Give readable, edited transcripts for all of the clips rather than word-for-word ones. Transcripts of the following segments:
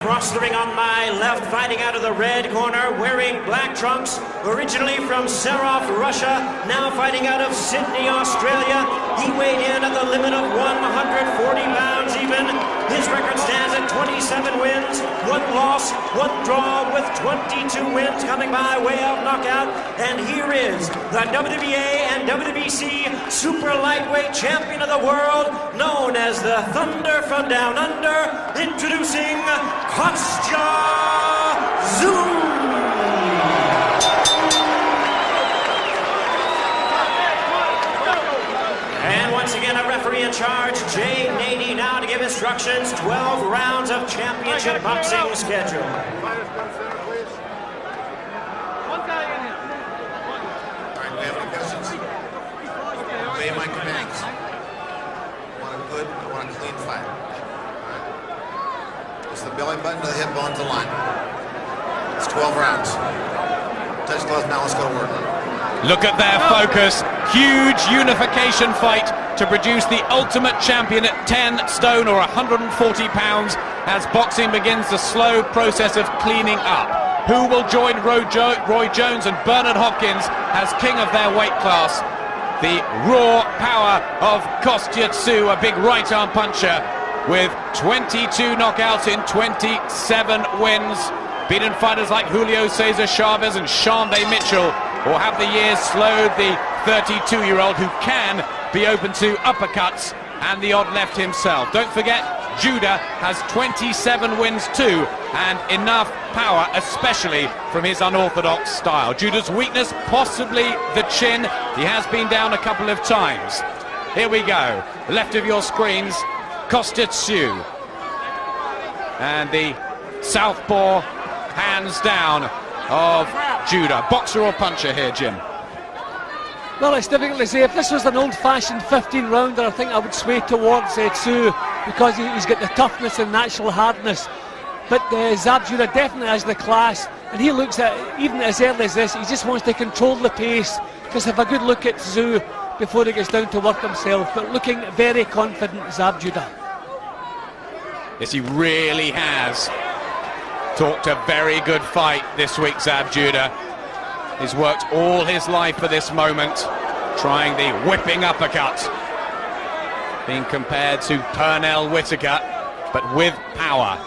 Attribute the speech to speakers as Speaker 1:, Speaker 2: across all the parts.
Speaker 1: across the ring on my left, fighting out of the red corner, wearing black trunks, originally from Sarov, Russia, now fighting out of Sydney, Australia. He weighed in at the limit of 140 pounds even. His record stands at 27 wins, 1 loss, 1 draw, with 22 wins coming by way of knockout. And here is the WBA and WBC Super Lightweight Champion of the world, known as the Thunder from Down Under, introducing Kostya Tszyu. And once again, a referee in charge, Jay Nady, now to give instructions. 12 rounds of championship boxing schedule.
Speaker 2: All right, we have any questions? Obey my commands. I want a good, I want a clean fight. All right. It's the belly button to the hip bone to the line. It's 12 rounds. Touch gloves, now let's go to work.
Speaker 3: Look at their focus. Huge unification fight to produce the ultimate champion at 10 stone or 140 pounds as boxing begins the slow process of cleaning up. Who will join Roy Jones and Bernard Hopkins as king of their weight class? The raw power of Kostya Tszyu, a big right arm puncher with 22 knockouts in 27 wins. Beaten fighters like Julio Cesar Chavez and Shambe Mitchell, or have the years slowed the 32-year-old who can be open to uppercuts and the odd left himself. Don't forget, Judah has 27 wins too, and enough power, especially from his unorthodox style. Judah's weakness, possibly the chin. He has been down a couple of times. Here we go. Left of your screens, Kostya Tszyu. And the southpaw hands down of Judah. Boxer or puncher here, Jim?
Speaker 4: Well, it's difficult to say. If this was an old-fashioned 15-rounder, I think I would sway towards Tszyu, because he's got the toughness and natural hardness. But Zab Judah definitely has the class, and he looks at, even as early as this, he just wants to control the pace. Just have a good look at Tszyu before he gets down to work himself. But looking very confident, Zab Judah.
Speaker 3: Yes, he really has talked a very good fight this week, Zab Judah. He's worked all his life for this moment, trying the whipping uppercut. Being compared to Pernell Whitaker, but with power.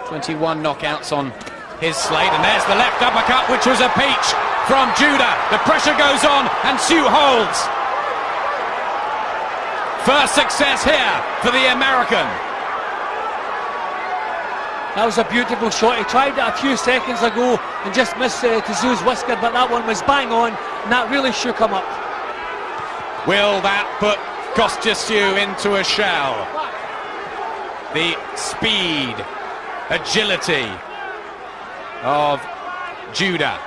Speaker 3: 21 knockouts on his slate, and there's the left uppercut, which was a peach from Judah. The pressure goes on, and Tszyu holds. First success here for the American.
Speaker 4: That was a beautiful shot. He tried it a few seconds ago and just missed Tszyu's whisker, but that one was bang on, and that really shook him up.
Speaker 3: Will that put Kostya Tszyu into a shell? The speed, agility of Judah.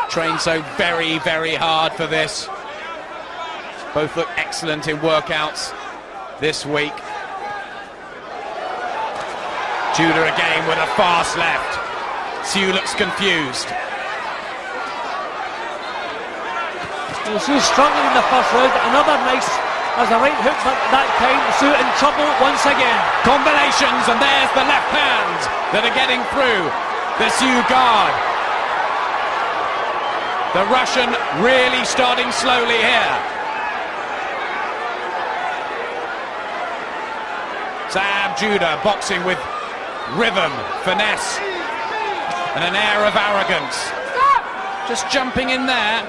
Speaker 3: Trained so very, very hard for this. Both look excellent in workouts this week. Judah again with a fast left. Tszyu looks confused.
Speaker 4: Well, Tszyu struggling in the first round. Another nice, as a right hook, but that time Tszyu in trouble once again.
Speaker 3: Combinations, and there's the left hands that are getting through the Tszyu guard. The Russian really starting slowly here. Zab Judah boxing with rhythm, finesse, and an air of arrogance. Just jumping in there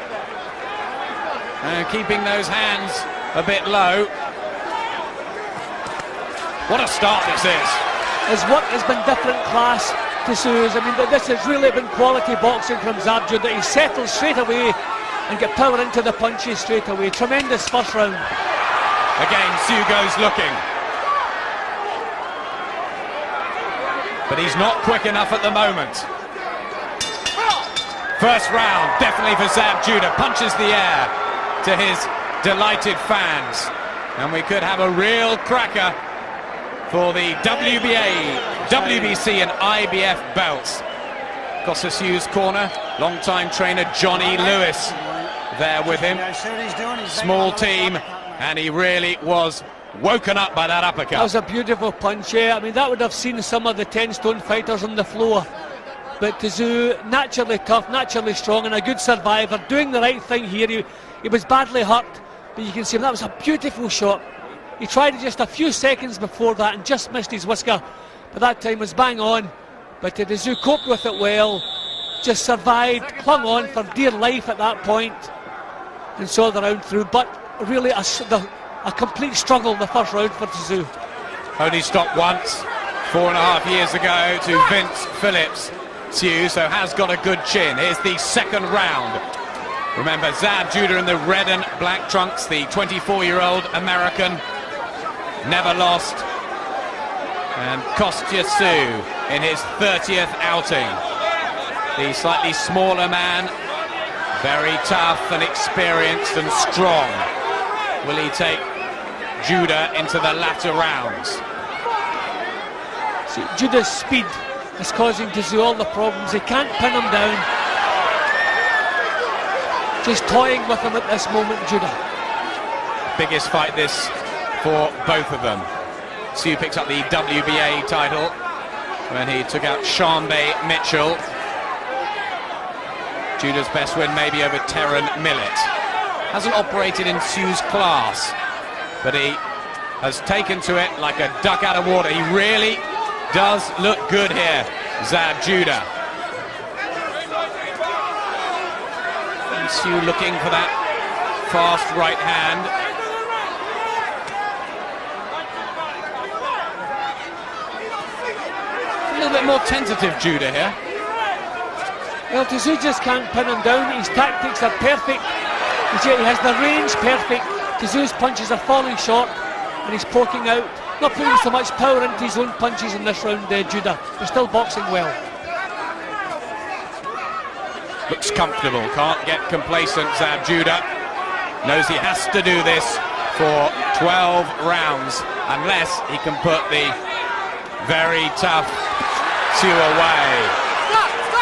Speaker 3: and keeping those hands a bit low. What a start this is.
Speaker 4: His work has been different class to Tszyu's. I mean, this has really been quality boxing from Zab Judah. He settles straight away and get power into the punches straight away. Tremendous first round.
Speaker 3: Again, Tszyu goes looking. But he's not quick enough at the moment. First round, definitely for Zab Judah. Punches the air to his delighted fans. And we could have a real cracker for the WBA, WBC and IBF belts. Kostya Tszyu's corner, long-time trainer Johnny Lewis there with him. Small team, and he really was woken up by that uppercut.
Speaker 4: That was a beautiful punch, yeah. I mean, that would have seen some of the 10-stone fighters on the floor. But Tszyu, naturally tough, naturally strong, and a good survivor, doing the right thing here. He was badly hurt, but you can see him. That was a beautiful shot. He tried it just a few seconds before that and just missed his whisker, but that time was bang on. But Tszyu coped with it well, just survived, clung on for dear life at that point, and saw the round through. But really a complete struggle in the first round for Tszyu.
Speaker 3: Only stopped once, 4.5 years ago, to Vince Phillips. Tszyu, so has got a good chin. Here's the second round. Remember, Zab Judah in the red and black trunks, the 24-year-old American, never lost. And Kostya Tszyu in his 30th outing. The slightly smaller man, very tough and experienced and strong. Will he take Judah into the latter rounds?
Speaker 4: See, Judah's speed is causing Tszyu all the problems. He can't pin him down. Just toying with him at this moment, Judah.
Speaker 3: Biggest fight this for both of them. Tszyu picked up the WBA title when he took out Shambe Mitchell. Judah's best win maybe over Terran Millett. Hasn't operated in Tszyu's class, but he has taken to it like a duck out of water. He really does look good here, Zab Judah. And Tszyu looking for that fast right hand. A little bit more tentative, Judah here.
Speaker 4: Well, Tszyu just can't pin him down. His tactics are perfect. He has the range perfect. Tszyu's punches are falling short, and he's poking out. Not putting so much power into his own punches in this round, Judah. He's still boxing well.
Speaker 3: Looks comfortable, can't get complacent, Zab Judah. Knows he has to do this for 12 rounds, unless he can put the very tough Tszyu away.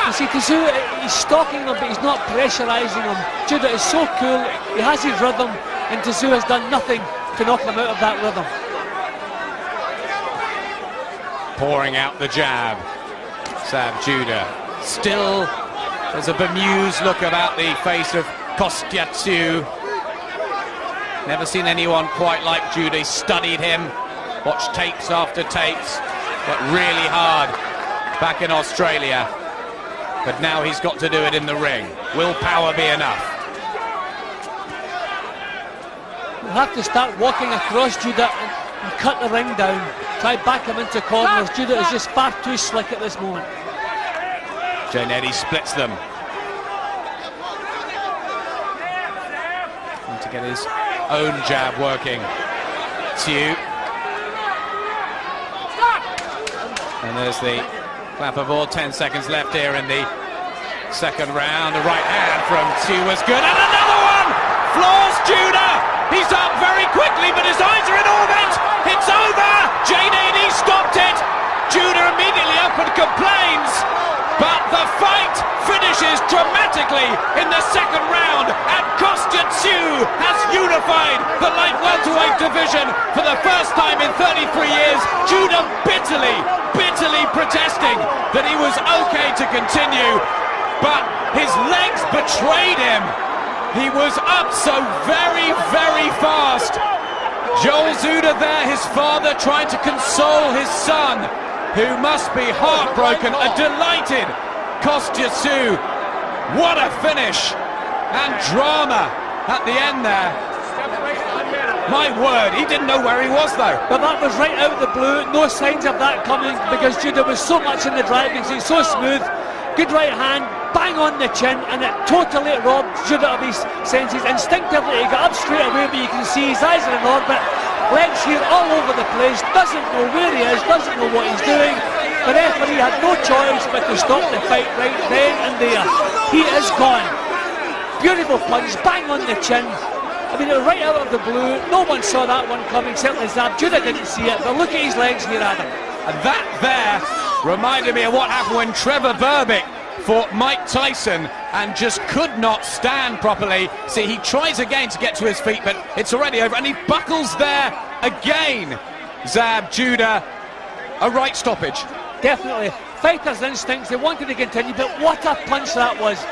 Speaker 4: You see, Tszyu, he's stalking him, but he's not pressurising him. Judah is so cool, he has his rhythm, and Tszyu has done nothing to knock him out of that rhythm.
Speaker 3: Pouring out the jab, Zab Judah. Still, there's a bemused look about the face of Kostya Tszyu. Never seen anyone quite like Judah. He studied him, watched tapes after tapes, but really hard back in Australia. But now he's got to do it in the ring. Will power be enough?
Speaker 4: We'll have to start walking across Judah and cut the ring down. Try back him into corners. Judah is just far too slick at this moment.
Speaker 3: Eddy splits them. And to get his own jab working. Tszyu. And there's the clap of all. 10 seconds left here in the second round. The right hand from Tszyu was good. And another one! Floors Judah! He's up very quickly, but his eyes are in orbit! It's over! Eddy stopped it! Judah immediately up and complains, but the fight finishes dramatically in the second round, and Kostya Tszyu has unified the light welterweight division for the first time in 33 years. Judah bitterly protesting that he was okay to continue, but his legs betrayed him. He was up so very fast. Joel Zuda there, his father, trying to console his son, who must be heartbroken. A delighted Kostya Tszyu. What a finish, and drama at the end there. My word, he didn't know where he was though.
Speaker 4: But that was right out of the blue. No signs of that coming, because Judah was so much in the driving seat, so smooth. Good right hand, bang on the chin, and it totally robbed Judah of his senses. Instinctively he got up straight away, but you can see his eyes are in orbit, legs here all over the place, doesn't know where he is, doesn't know what he's doing. The referee had no choice but to stop the fight right then and there. He is gone. Beautiful punch, bang on the chin. I mean, it was right out of the blue. No one saw that one coming, certainly Zab Judah didn't see it, but look at his legs here, Adam.
Speaker 3: And that there reminded me of what happened when Trevor Berbick fought Mike Tyson and just could not stand properly. See, he tries again to get to his feet, but it's already over, and he buckles there again, Zab Judah, a right stoppage.
Speaker 4: Definitely. Fighter's instincts, they wanted to continue, but what a punch that was.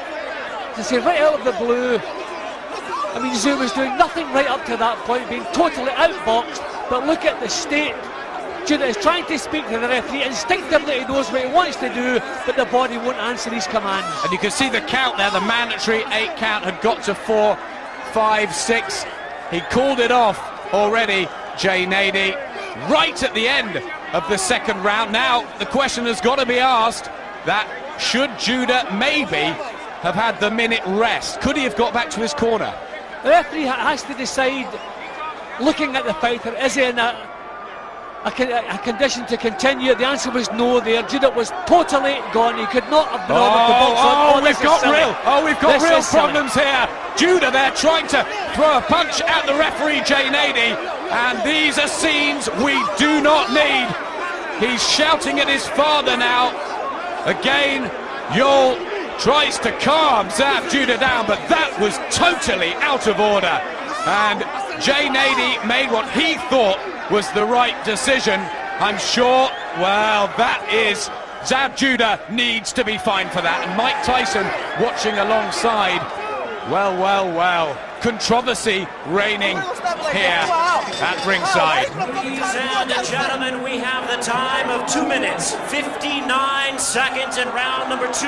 Speaker 4: To say right out of the blue. I mean, Tszyu was doing nothing right up to that point, being totally outboxed, but look at the state. Judah is trying to speak to the referee. Instinctively he knows what he wants to do, but the body won't answer his commands.
Speaker 3: And you can see the count there, the mandatory 8 count had got to 4, 5, 6. He called it off already, Jay Nady, right at the end of the second round. Now the question has got to be asked, that should Judah maybe have had the minute rest? Could he have got back to his corner?
Speaker 4: The referee has to decide, looking at the fighter, is he in a condition to continue? The answer was no there. Judah was totally gone. He could not have been on the box.
Speaker 3: We've got real problems here. Judah there trying to throw a punch at the referee, Jay Nady, and these are scenes we do not need. He's shouting at his father now. Again, Yul tries to calm Zab Judah down, but that was totally out of order. And Jay Nady made what he thought was the right decision. I'm sure, well, that is, Zab Judah needs to be fined for that. And Mike Tyson watching alongside. Well, controversy reigning here at ringside.
Speaker 1: Ladies and gentlemen, we have the time of 2 minutes, 59 seconds in round number 2.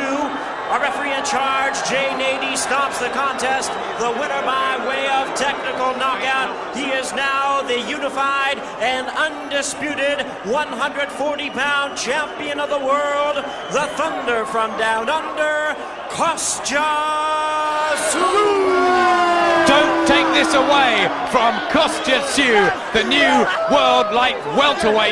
Speaker 1: Our referee in charge, Jay Nady, stops the contest. The winner by way of technical knockout. He is now the unified and undisputed 140-pound champion of the world, the Thunder from Down Under, Kostya.
Speaker 3: Don't take this away from Kostya Tszyu, the new world light welterweight